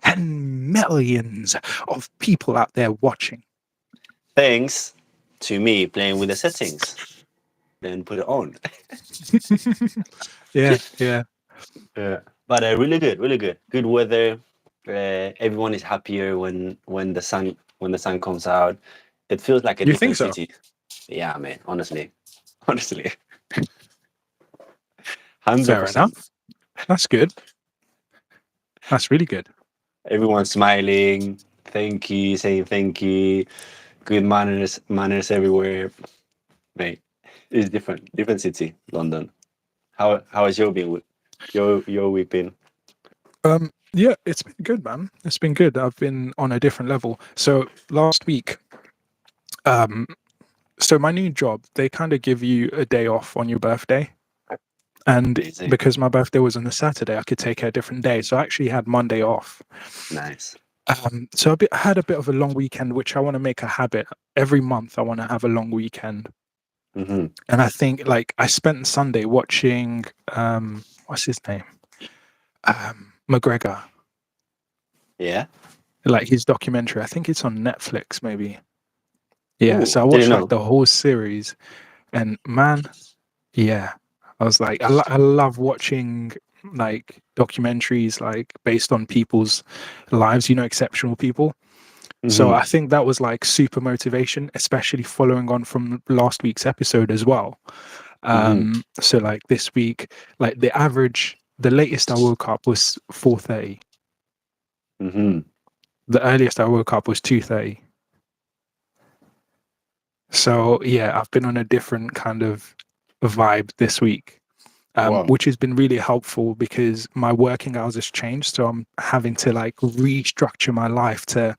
and millions of people out there watching. Thanks to me playing with the settings, then put it on. Yeah, yeah. Yeah. But really good, really good. Good weather. Everyone is happier when the sun comes out. It feels like a You think different so? city. Yeah, man. Honestly, honestly, 100%. Fair enough. That's good. That's really good. Everyone's smiling. Thank you, saying thank you. Good manners everywhere. Mate, it's different city, London. How has your week been? Yeah, it's been good, man. It's been good. I've been on a different level. So last week, um, so my new job, they kind of give you a day off on your birthday. And Amazing. because my birthday was on a Saturday, I could take a different day. So I actually had Monday off. Nice. So I had a bit of a long weekend, which I want to make a habit. Every month, I want to have a long weekend. Mm-hmm. And I think, like, I spent Sunday watching, what's his name? McGregor, Yeah. like his documentary. I think it's on Netflix, maybe. Yeah. Ooh, So I didn't watched like know. the whole series, and man, yeah, I was like, I love watching like documentaries like based on people's lives, exceptional people. So Mm-hmm. I think that was like super motivation, especially following on from last week's episode as well. Mm-hmm. So like this week, like the latest I woke up was 4:30. Mm-hmm. The earliest I woke up was 2:30. So yeah, I've been on a different kind of vibe this week, Wow. which has been really helpful because my working hours has changed. So I'm having to like restructure my life to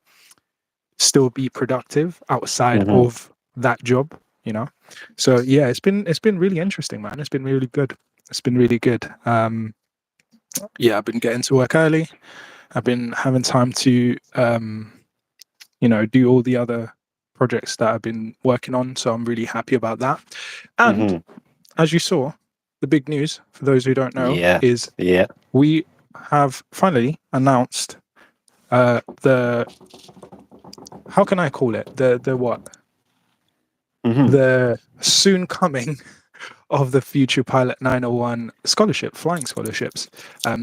still be productive outside Mm-hmm. of that job. So yeah, it's been really interesting, man. It's been really good. It's been really good. Yeah, I've been getting to work early. I've been having time to do all the other projects that I've been working on. So I'm really happy about that. And Mm-hmm. as you saw, the big news for those who don't know Yeah. is Yeah. we have finally announced the how can I call it, the what, Mm-hmm. the soon coming of the Future Pilot 901 scholarship, flying scholarships.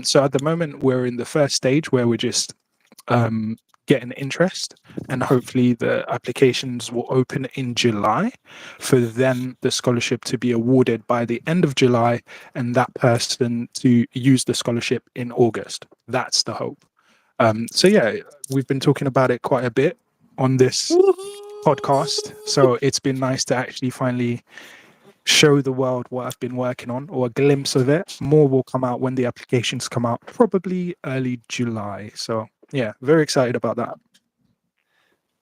So at the moment, we're in the first stage where we're just getting interest, and hopefully the applications will open in July for then the scholarship to be awarded by the end of July, and that person to use the scholarship in August. That's the hope. So yeah, we've been talking about it quite a bit on this podcast. So it's been nice to actually finally show the world what I've been working on, or a glimpse of it. More will come out when the applications come out, probably early July. So yeah, very excited about that.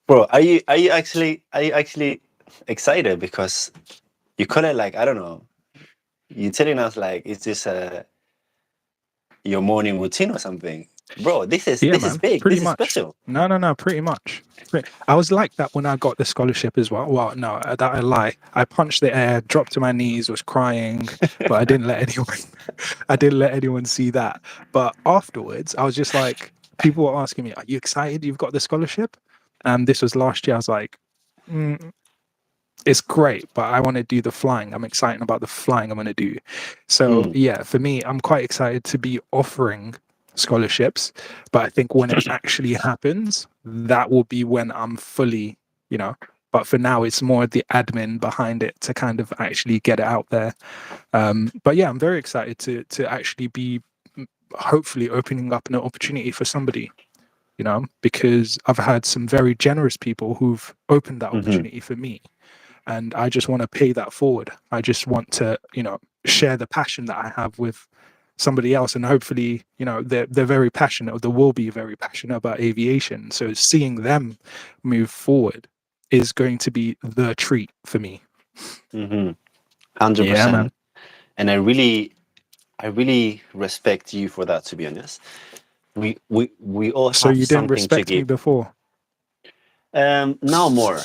Bro, are you actually excited because you call it like I don't know. You're telling us like is this your morning routine or something, bro? This is Yeah, this is man, big. pretty This is much. special. No, pretty much. I was like that when I got the scholarship as well. Well, no, that I lie. I punched the air, dropped to my knees, was crying, but I didn't let anyone. I didn't let anyone see that. But afterwards, I was just like, people were asking me, "Are you excited? You've got the scholarship?" And this was last year. I was like, mm, "It's great, but I want to do the flying. I'm excited about the flying I'm going to do." So Mm. yeah, for me, I'm quite excited to be offering scholarships, but I think when it actually happens, that will be when I'm fully, you know. But for now, it's more the admin behind it to kind of actually get it out there. But yeah, I'm very excited to actually be hopefully opening up an opportunity for somebody, because I've had some very generous people who've opened that Mm-hmm. opportunity for me, and I just want to pay that forward. I just want to, share the passion that I have with somebody else, and hopefully, they're very passionate, or they will be very passionate about aviation. So seeing them move forward is going to be the treat for me. Mm-hmm. Hundred Yeah, man. percent. And I really respect you for that. To be honest, we all So have you didn't something to respect me give. before? Now more.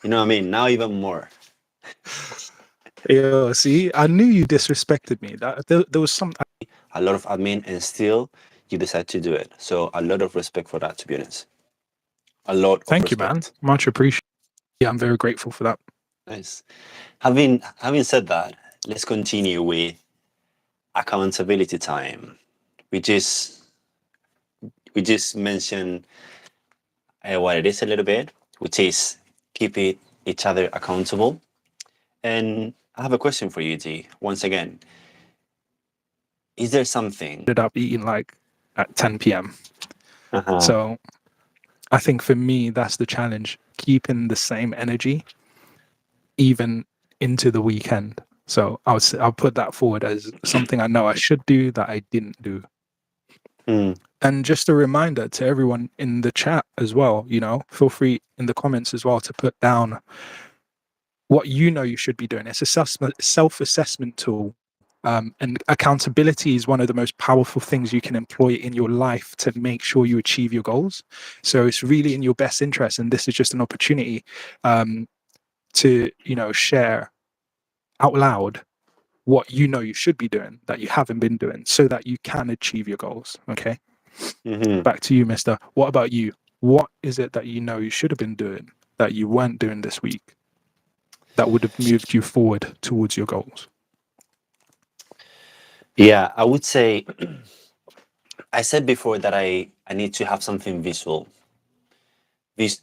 You know what I mean? Now even more. Yeah. See, I knew you disrespected me. That there was some. A lot of admin, and still you decide to do it. So a lot of respect for that, to be honest. A lot of Thank you, man. respect. Much appreciated. Yeah, I'm very grateful for that. Nice. Having said that, let's continue with accountability time. We just we just mentioned what it is a little bit, which is keeping each other accountable. And I have a question for you, G. Once again, is there something? Ended up eating like at 10 p.m. Uh-huh. So I think for me, that's the challenge, keeping the same energy even into the weekend. So I'll put that forward as something I know I should do that I didn't do. Mm, And just a reminder to everyone in the chat as well, feel free in the comments as well to put down what you know you should be doing. It's a self-assessment tool. And accountability is one of the most powerful things you can employ in your life to make sure you achieve your goals. So it's really in your best interest. And this is just an opportunity to, share out loud what you know you should be doing that you haven't been doing so that you can achieve your goals. Okay. mm-hmm. Back to you, mister. What about you? What is it that you know you should have been doing that you weren't doing this week that would have moved you forward towards your goals? Yeah, I would say I said before that I need to have something visual.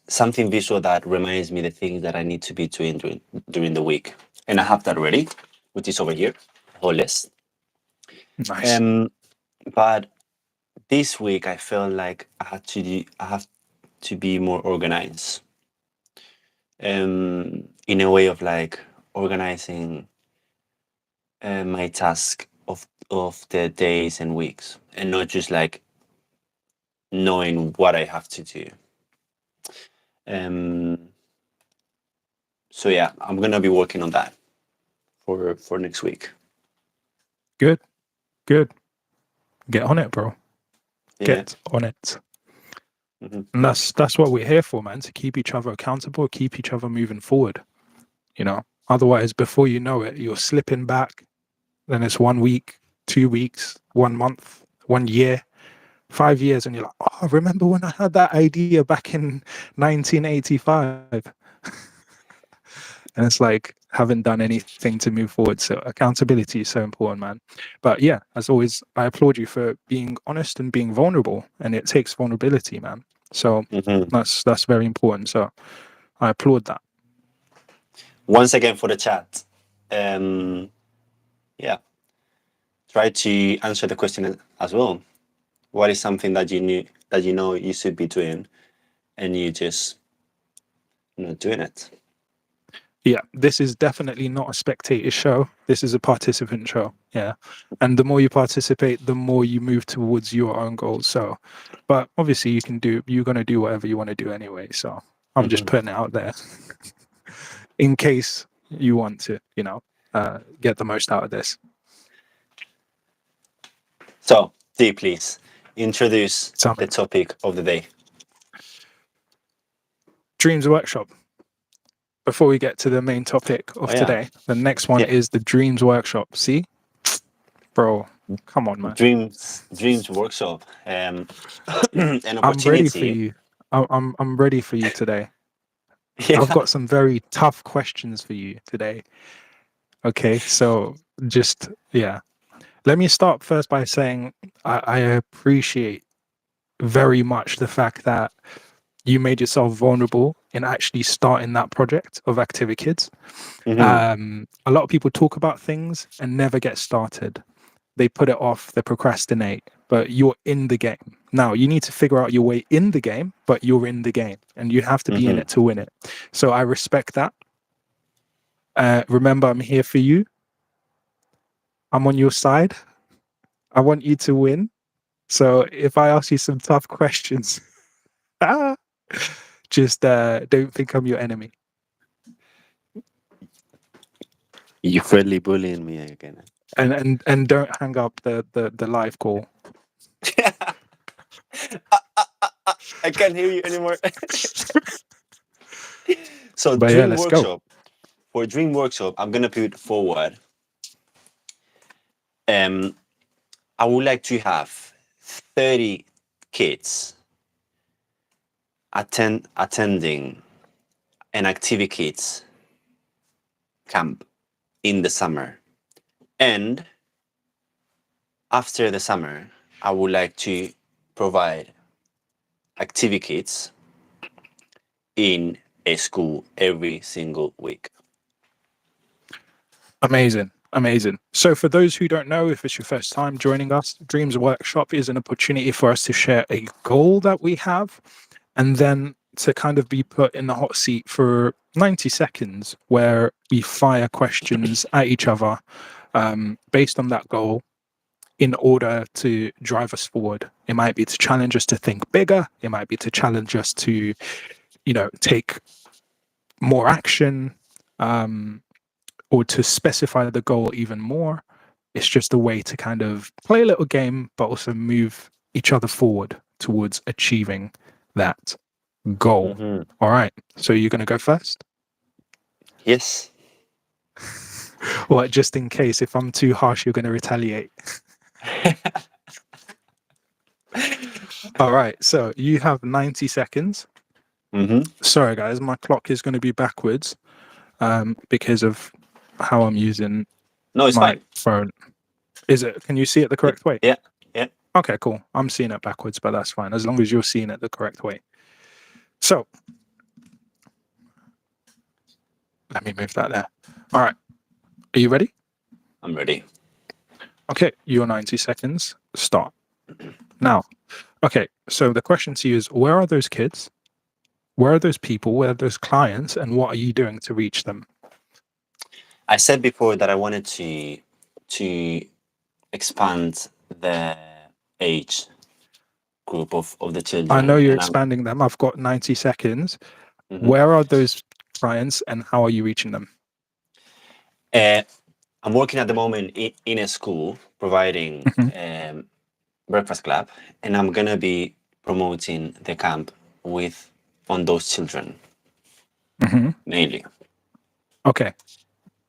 Something visual that reminds me the things that I need to be doing during the week. And I have that ready, which is over here, the whole list. Nice. But this week I felt like I have to be more organized. In a way of like organizing my task of the days and weeks, and not just like knowing what I have to do. Um, so yeah, I'm gonna be working on that for next week. Good. Good. Get on it, bro. Yeah. Get on it. Mm-hmm. And that's what we're here for, man, to keep each other accountable, keep each other moving forward. Otherwise, before you know it, you're slipping back. Then it's 1 week, 2 weeks, 1 month, 1 year, 5 years, and you're like, oh, remember when I had that idea back in 1985? And it's like, haven't done anything to move forward. So accountability is so important, man. But yeah, as always, I applaud you for being honest and being vulnerable. And it takes vulnerability, man. So Mm-hmm. that's very important. So I applaud that. Once again for the chat. Yeah, try to answer the question as well. What is something that you know you should be doing, and you just not doing it? Yeah, this is definitely not a spectator show. This is a participant show. Yeah. And the more you participate, the more you move towards your own goals. So, but obviously you're going to do whatever you want to do anyway. So I'm just putting it out there in case you want to, get the most out of this. So, Dee, please introduce the topic of the day. Dreams Workshop. Before we get to the main topic of today, the next one is the Dreams Workshop. See? Bro, come on, man. Dreams Workshop. An opportunity. I'm ready for you. I'm ready for you today. Yeah. I've got some very tough questions for you today. Okay, so let me start first by saying I appreciate very much the fact that you made yourself vulnerable in actually starting that project of Activity Kids. Mm-hmm. A lot of people talk about things and never get started. They put it off, they procrastinate, but you're in the game. Now, you need to figure out your way in the game, but you're in the game and you have to be in it to win it. So I respect that. Remember, I'm here for you. I'm on your side. I want you to win. So if I ask you some tough questions, just don't think I'm your enemy. You're friendly bullying me again. And don't hang up the live call. I can't hear you anymore. So but Dream let's Workshop. go. For Dream Workshop, I'm gonna put forward. I would like to have 30 kids attending an activity kids camp in the summer, and after the summer I would like to provide activity kids in a school every single week. Amazing. So for those who don't know, if it's your first time joining us, Dreams Workshop is an opportunity for us to share a goal that we have, and then to kind of be put in the hot seat for 90 seconds where we fire questions at each other based on that goal in order to drive us forward. It might be to challenge us to think bigger. It might be to challenge us to, take more action, or to specify the goal even more. It's just a way to kind of play a little game, but also move each other forward towards achieving that goal. Mhm. All right. So you're going to go first? Yes. Well, just in case, if I'm too harsh, you're going to retaliate. All right. So you have 90 seconds. Sorry, guys. My clock is going to be backwards because of how I'm using No, it's my fine. phone. Is it? Can you see it the correct way? Yeah. Okay, cool. I'm seeing it backwards, but that's fine as long as you're seeing it the correct way. So let me move that there. All right. Are you ready? I'm ready. Okay, your 90 seconds start now. Okay, so the question to you is, where are those kids? Where are those people? Where are those clients? And what are you doing to reach them? I said before that I wanted to expand the age group of the children. I know you're and expanding them. I've got 90 seconds. Mhm. Where are those clients and how are you reaching them? I'm working at the moment in a school providing breakfast club, and I'm gonna be promoting the camp on those children mainly. Okay.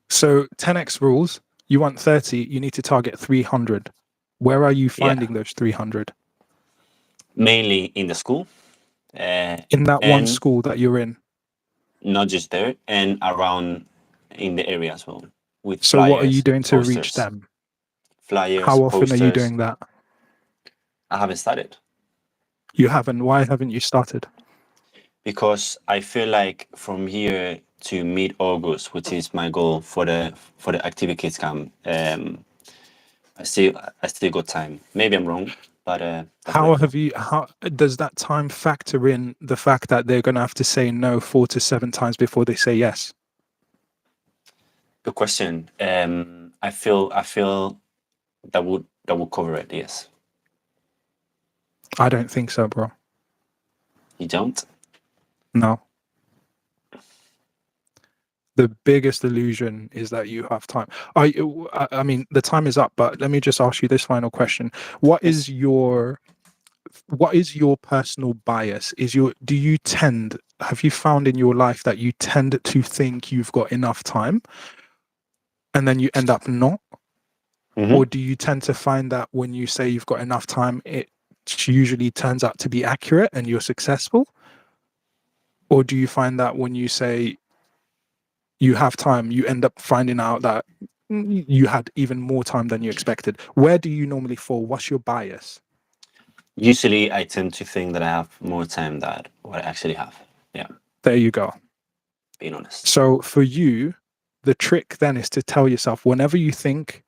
So 10x rules, you want 30, you need to target 300. Where are you finding those 300? Mainly in the school. In that one and school that you're in. not just there, and around in the area as well, with So what are you flyers, doing to reach posters, them? flyers, How often are you posters. doing that? I haven't started You haven't. Why haven't you started? because I feel like from here to mid-August, which is my goal for the activity kids camp, I still got time. Maybe I'm wrong, but that's what I feel. How does that time factor in the fact that they're going to have to say no 4 to 7 times before they say yes? Good question. I feel that would cover it. Yes. I don't think so, bro. You don't? No. The biggest illusion is that you have time. I mean, the time is up, but let me just ask you this final question. What Yes. is your personal bias? Have you found in your life that you tend to think you've got enough time and then you end up not? Or do you tend to find that when you say you've got enough time, it usually turns out to be accurate and you're successful? Or do you find that when you say you have time, you end up finding out that you had even more time than you expected? Where do you normally fall? What's your bias? Usually, I tend to think that I have more time than what I actually have. Yeah, There you go. being honest. So for you, the trick then is to tell yourself whenever you think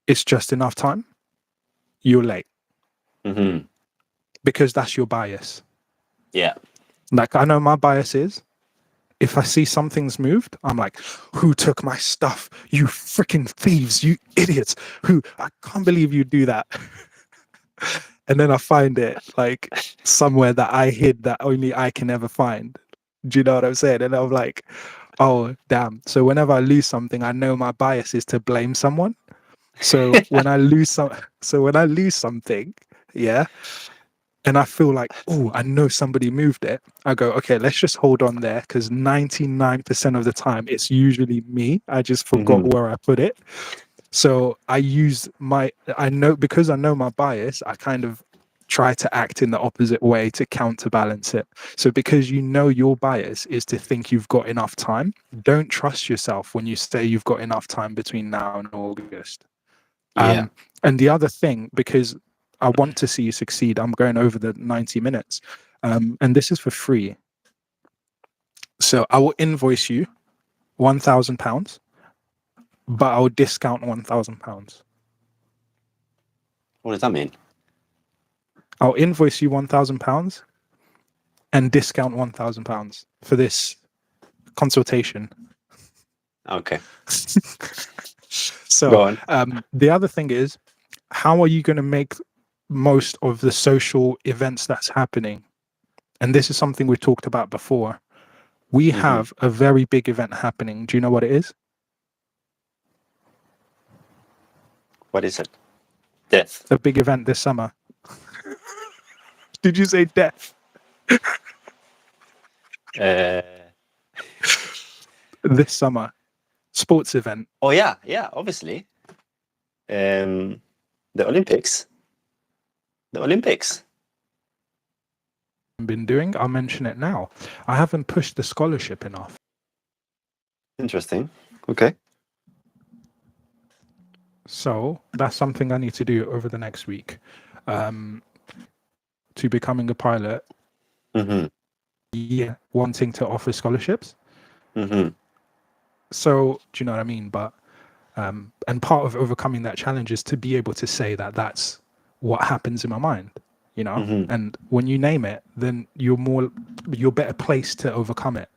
it's just enough time, you're late. Because that's your bias. Yeah. Like, I know my bias is if I see something's moved, I'm like, who took my stuff? You freaking thieves, you idiots. I can't believe you do that. And then I find it like somewhere that I hid that only I can ever find. Do you know what I'm saying? And I'm like, oh, damn. So whenever I lose something, I know my bias is to blame someone. So when I lose something, yeah, and I feel like, oh, I know somebody moved it, I go, okay, let's just hold on there because 99% of the time it's usually me. I just forgot where I put it. So I know because I know my bias, I kind of try to act in the opposite way to counterbalance it. So because you know your bias is to think you've got enough time, don't trust yourself when you say you've got enough time between now and August. Yeah. And the other thing, because I want to see you succeed, I'm going over the 90 minutes. And this is for free. So I will invoice you £1,000, but I'll discount £1,000. What does that mean? I'll invoice you £1,000 and discount £1,000 for this consultation. Okay. So Go on. the other thing is, how are you going to make most of the social events that's happening? And this is something we talked about before. We have a very big event happening. Do you know what it is? What is it? Death. A big event this summer. Did you say death? This summer. Sports event. Oh yeah, obviously. The Olympics. Been doing. I'll mention it now. I haven't pushed the scholarship enough. Interesting. Okay. So that's something I need to do over the next week. To becoming a pilot. Yeah, wanting to offer scholarships. So do you know what I mean? But and part of overcoming that challenge is to be able to say that that's what happens in my mind, you know. And when you name it, then you're better placed to overcome it.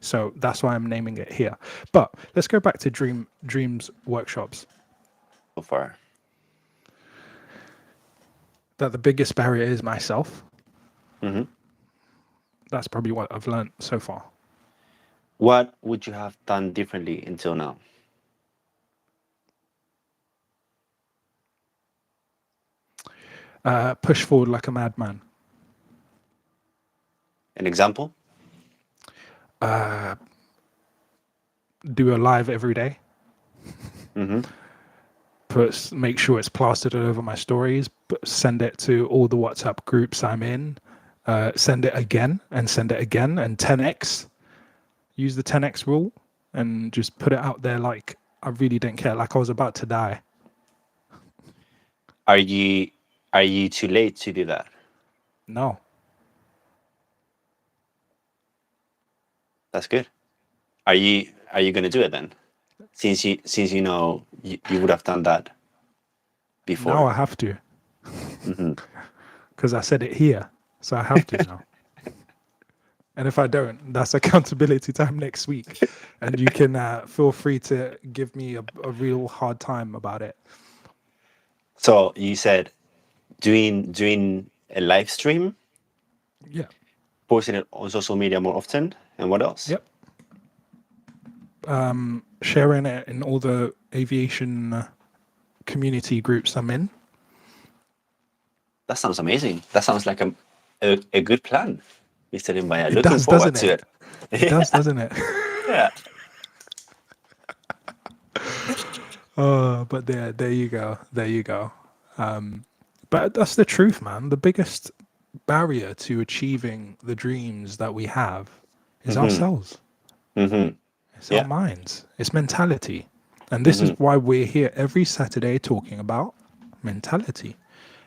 So that's why I'm naming it here. But let's go back to dreams workshops. So far, that the biggest barrier is myself. That's probably what I've learned so far. What would you have done differently until now? Push forward like a madman. An example? Do a live every day. Make sure it's plastered all over my stories. Send it to all the WhatsApp groups I'm in. Send it again and send it again, and 10x. Use the 10x rule and just put it out there like I really didn't care, like I was about to die. Are you too late to do that? No. That's good. Are you going to do it then? Since you know you would have done that before. Now I have to. Because I said it here, so I have to now. And if I don't, that's accountability time next week. And you can feel free to give me a real hard time about it. So you said doing a live stream? Yeah. Posting it on social media more often? And what else? Yep. Sharing it in all the aviation community groups I'm in. That sounds amazing. That sounds like a good plan, Mr. Limbaya. It Looking does, forward doesn't to it? It does, doesn't it? Yeah. But there you go. There you go. But that's the truth, man. The biggest barrier to achieving the dreams that we have is ourselves. It's our minds. It's mentality. And this is why we're here every Saturday talking about mentality.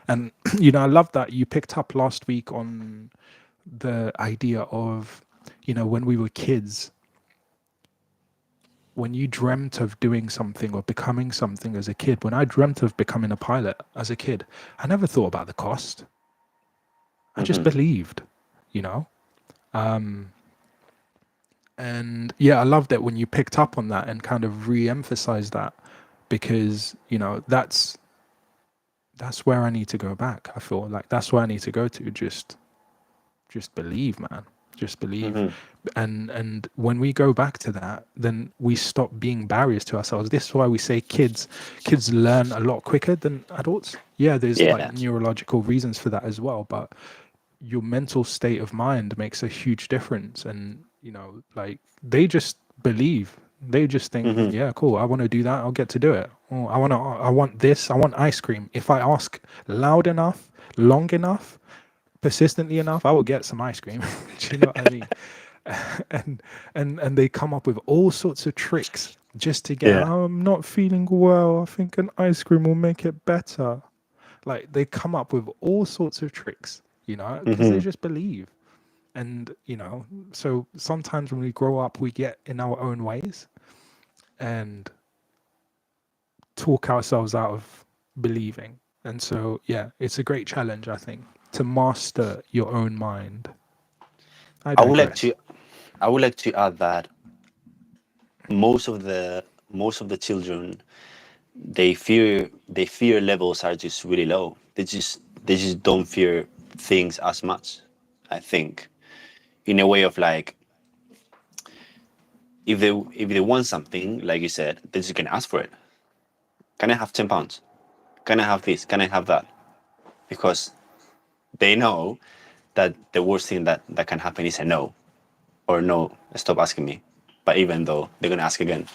And, you know, I love that you picked up last week on the idea of, you know, when we were kids, when you dreamt of doing something or becoming something as a kid. When I dreamt of becoming a pilot as a kid, I never thought about the cost. I just believed, you know. And yeah, I loved it when you picked up on that and kind of re-emphasized that, because, you know, that's where I need to go back. I feel like that's where I need to go to. Just believe, man. Just believe. And when we go back to that, then we stop being barriers to ourselves. This is why we say kids learn a lot quicker than adults. Yeah, there's like neurological reasons for that as well, but your mental state of mind makes a huge difference. And, you know, like, they just believe. They just think, Mm-hmm. yeah, cool. I want to do that. I'll get to do it. Oh, I want this. I want ice cream. If I ask loud enough, long enough, persistently enough, I will get some ice cream. Do you know what I mean? and and they come up with all sorts of tricks just to get. Yeah. "Oh, I'm not feeling well. I think an ice cream will make it better." Like they come up with all sorts of tricks, because they Mm-hmm. just believe. And so sometimes when we grow up, we get in our own ways and talk ourselves out of believing. And so, yeah, it's a great challenge, I think, to master your own mind. I I would like digress. to I would like to add that most of the children, they fear levels are just really low. They just don't fear things as much. I think, in a way of like, if they want something, like you said, they just can ask for it. Can I have £10? Can I have this? Can I have that? Because they know that the worst thing that can happen is a no, or no, stop asking me. But even though they're gonna ask again.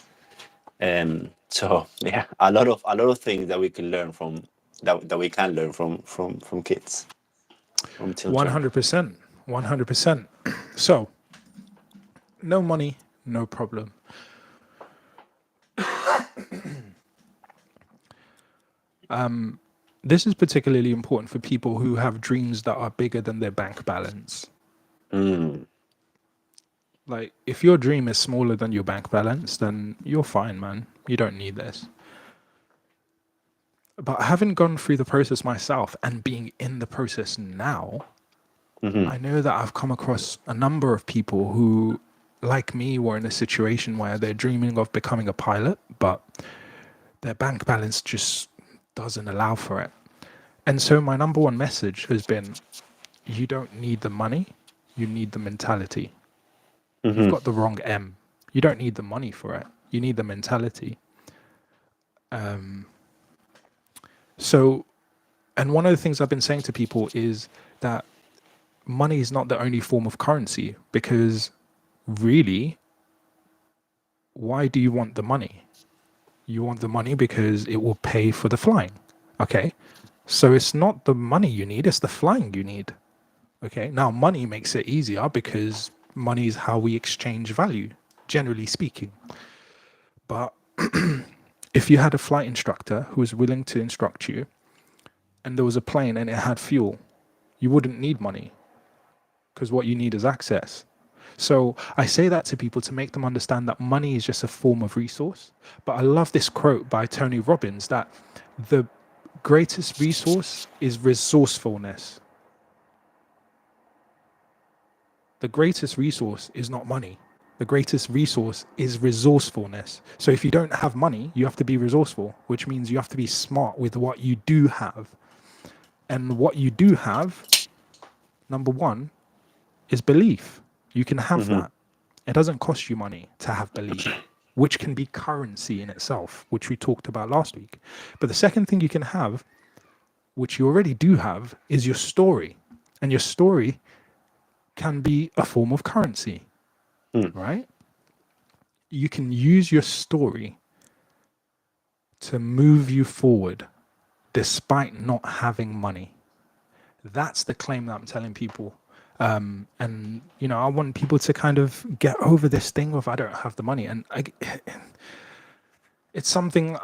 So yeah, a lot of things that we can learn from, that we can learn from kids, from children. 100%. 100%. So, no money, no problem. This is particularly important for people who have dreams that are bigger than their bank balance. Mm, Like, if your dream is smaller than your bank balance, then you're fine, man. You don't need this. But having gone through the process myself and being in the process now, hmm I know that I've come across a number of people who, like me, were in a situation where they're dreaming of becoming a pilot, but their bank balance just doesn't allow for it. And so, my number one message has been, you don't need the money, you need the mentality. You've hmm got the wrong M. You don't need the money for it, you need the mentality. So, and one of the things I've been saying to people is that money is not the only form of currency, because really, why do you want the money? You want the money because it will pay for the flying. Okay. So it's not the money you need, it's the flying you need. Okay. Now, money makes it easier because money is how we exchange value, generally speaking. But if you had a flight instructor who was willing to instruct you and there was a plane and it had fuel, you wouldn't need money because what you need is access. So I say that to people to make them understand that money is just a form of resource. But I love this quote by Tony Robbins that the greatest resource is resourcefulness. The greatest resource is not money. The greatest resource is resourcefulness. So if you don't have money, you have to be resourceful, which means you have to be smart with what you do have. And what you do have, number one, is belief. You can have hmm that. It doesn't cost you money to have belief, which can be currency in itself, which we talked about last week. But the second thing you can have, which you already do have, is your story. And your story can be a form of currency, mm, right? You can use your story to move you forward despite not having money. That's the claim that I'm telling people. And I want people to kind of get over this thing of I don't have the money, and it's something.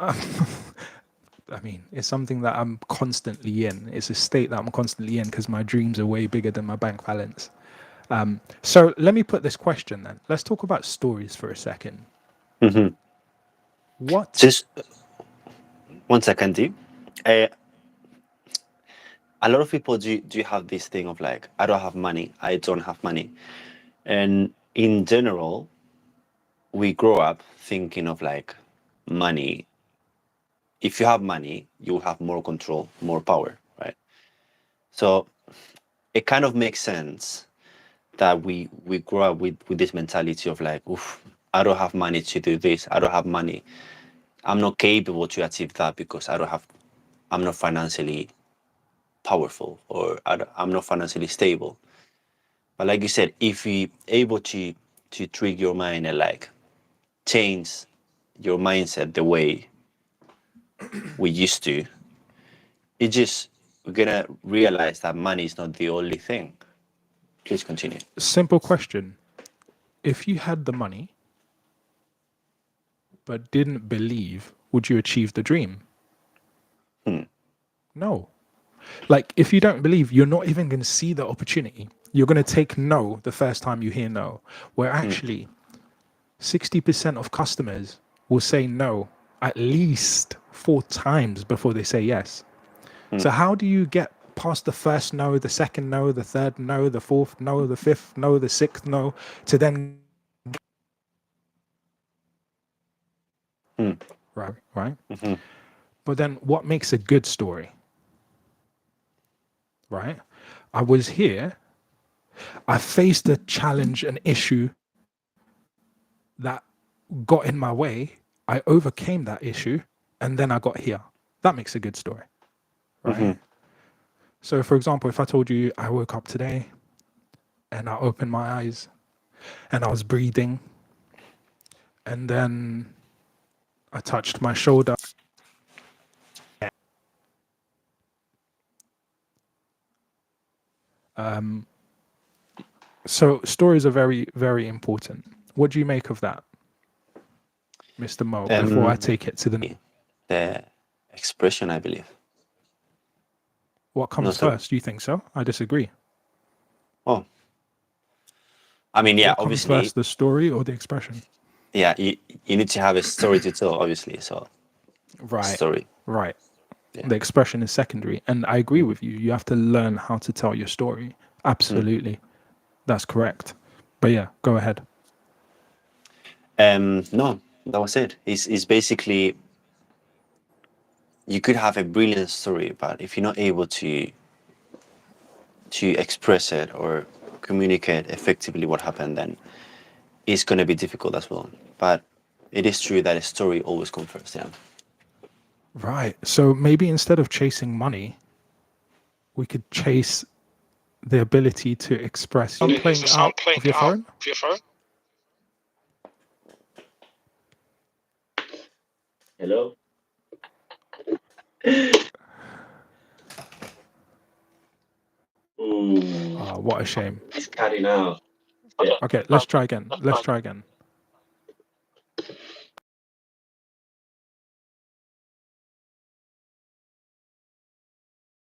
I mean, it's something that I'm constantly in. It's a state that I'm constantly in because my dreams are way bigger than my bank balance. So let me put this question then. Let's talk about stories for a second. hmm What? Just 1 second, D. Uh, a lot of people do have this thing of like, I don't have money, I don't have money. And in general, we grow up thinking of like money. If you have money, you have more control, more power, right? So it kind of makes sense that we grow up with this mentality of like, oof, I don't have money to do this. I don't have money. I'm not capable to achieve that because I'm not financially powerful, or I'm not financially stable. But like you said, if we able to trick your mind and like, change your mindset the way we used to, it's just we're gonna realize that money is not the only thing. Please continue. Simple question. If you had the money but didn't believe, would you achieve the dream? No. Like, if you don't believe, you're not even going to see the opportunity. You're going to take no the first time you hear no. Where actually 60% of customers will say no at least 4 times before they say yes. So how do you get past the first no, the second no, the third no, the fourth no, the fifth no, the sixth no, to then right? But then what makes a good story? Right? I was here, I faced a challenge, an issue that got in my way. I overcame that issue and then I got here. That makes a good story. Right? So for example, if I told you I woke up today and I opened my eyes and I was breathing and then I touched my shoulder. So stories are very, very important. What do you make of that, Mr. Mo, before I take it to the expression, I believe. What comes first? Do you think so? I disagree. Oh. I mean, yeah, what obviously. Comes first, the story or the expression? Yeah, you need to have a story to tell, obviously. So, right. Story. Right. Yeah. The expression is secondary. And I agree with you. You have to learn how to tell your story. Absolutely. That's correct. But yeah, go ahead. No, that was it. It's basically, you could have a brilliant story, but if you're not able to express it or communicate effectively what happened, then it's going to be difficult as well. But it is true that a story always comes first, yeah. Right. So maybe instead of chasing money, we could chase the ability to express. Sound playing out of your phone? Hello? What a shame. It's cutting out. Okay, let's try again.